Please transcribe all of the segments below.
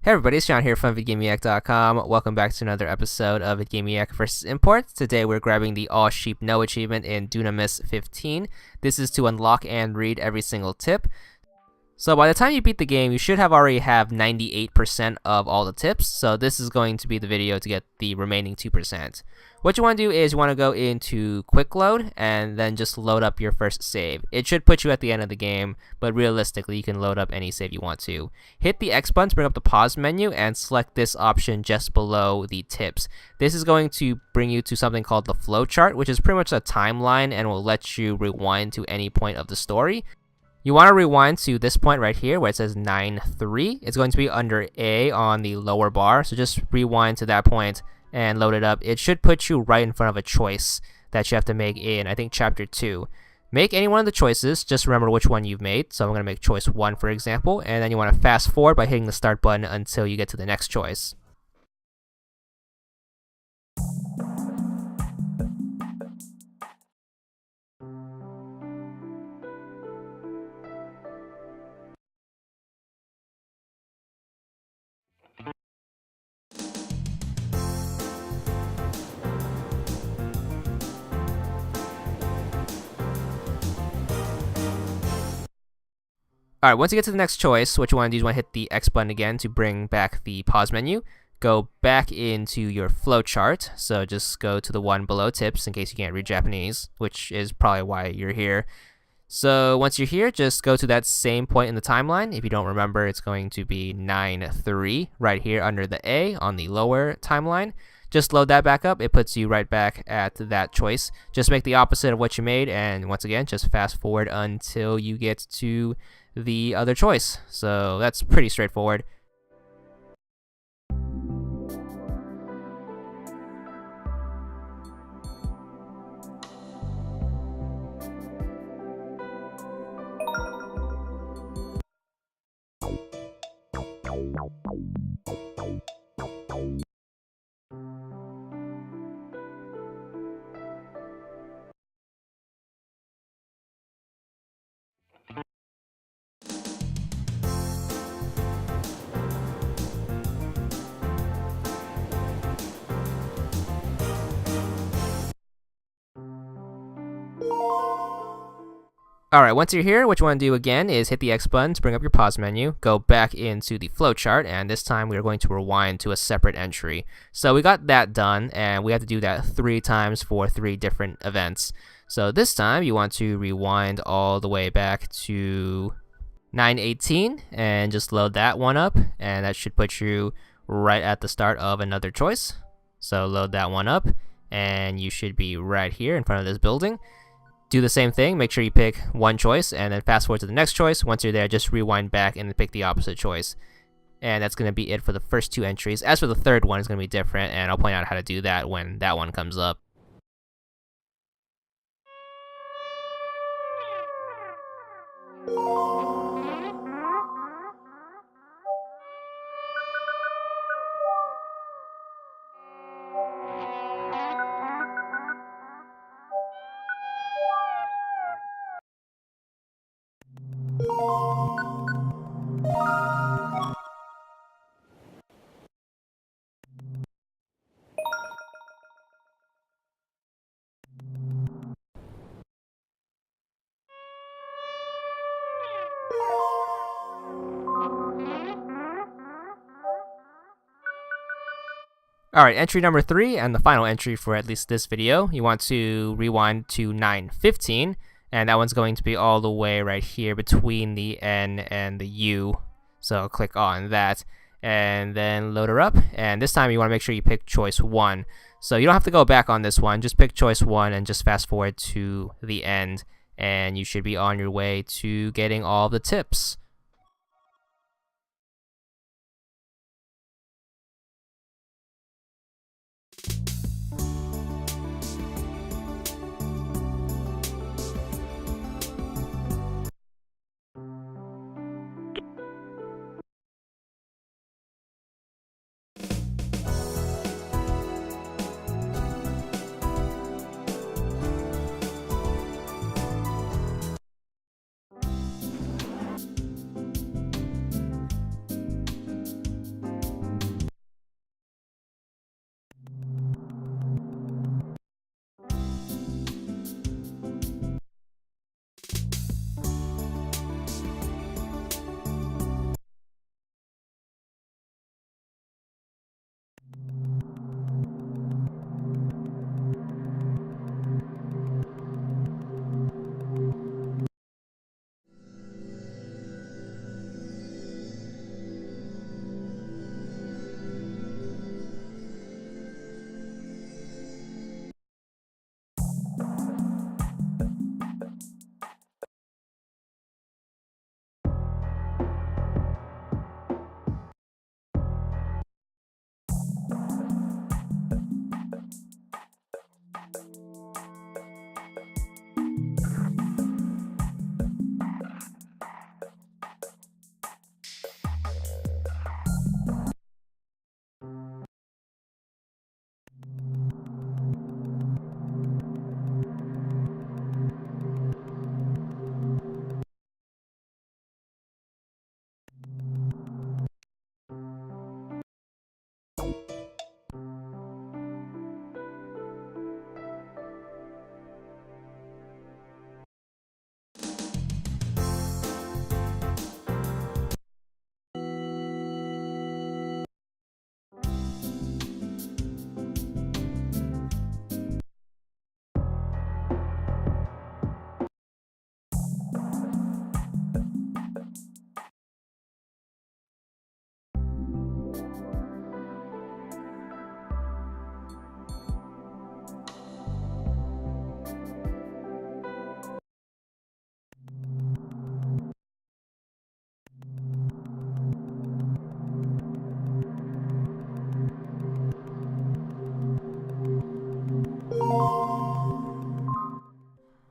Hey everybody, it's John here from VidGamiac.com. Welcome back to another episode of VidGamiac vs. Imports. Today we're grabbing the All Sheep No achievement in Dunamis 15. This is to unlock and read every single tip. So by the time you beat the game, you should already have 98% of all the tips. So this is going to be the video to get the remaining 2%. What you want to do is you want to go into quick load and then just load up your first save. It should put you at the end of the game, but realistically you can load up any save you want to. Hit the X button to bring up the pause menu and select this option just below the tips. This is going to bring you to something called the flow chart, which is pretty much a timeline and will let you rewind to any point of the story. You want to rewind to this point right here where it says 9.3. It's going to be under A on the lower bar, so just rewind to that point and load it up. It should put you right in front of a choice that you have to make in, I think, Chapter 2. Make any one of the choices, just remember which one you've made. So I'm going to make choice 1, for example, and then you want to fast forward by hitting the start button until you get to the next choice. Alright, once you get to the next choice, what you want to do is you want to hit the X button again to bring back the pause menu. Go back into your flowchart, so just go to the one below tips in case you can't read Japanese, which is probably why you're here. So once you're here, just go to that same point in the timeline. If you don't remember, it's going to be 9.3 right here under the A on the lower timeline. Just load that back up. It puts you right back at that choice. Just make the opposite of what you made, and once again, just fast forward until you get to the other choice. So that's pretty straightforward. Alright, once you're here, what you want to do again is hit the X button to bring up your pause menu, go back into the flowchart, and this time we are going to rewind to a separate entry. So we got that done, and we have to do that 3 times for 3 different events. So this time you want to rewind all the way back to 9.18 and just load that one up, and that should put you right at the start of another choice. So load that one up, and you should be right here in front of this building. Do the same thing, make sure you pick one choice and then fast forward to the next choice. Once you're there, just rewind back and then pick the opposite choice. And that's going to be it for the first 2 entries. As for the third one, it's going to be different, and I'll point out how to do that when that one comes up. Alright, entry number 3, and the final entry for at least this video. You want to rewind to 9.15, and that one's going to be all the way right here between the N and the U. So click on that, and then load her up. And this time you want to make sure you pick choice 1. So you don't have to go back on this one, just pick choice 1 and just fast forward to the end, and you should be on your way to getting all the tips.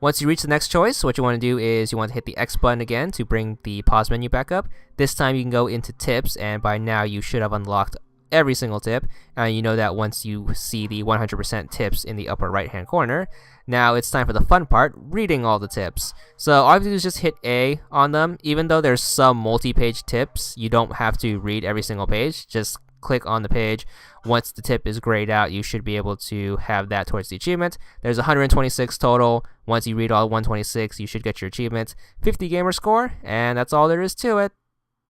Once you reach the next choice, what you want to do is you want to hit the X button again to bring the pause menu back up. This time you can go into tips, and by now you should have unlocked every single tip, and you know that once you see the 100% tips in the upper right hand corner. Now it's time for the fun part, reading all the tips. So all you have to do is just hit A on them. Even though there's some multi-page tips, you don't have to read every single page. Just click on the page. Once the tip is grayed out, you should be able to have that towards the achievement. There's 126 total. Once you read all 126, you should get your achievement. 50 gamer score, and that's all there is to it.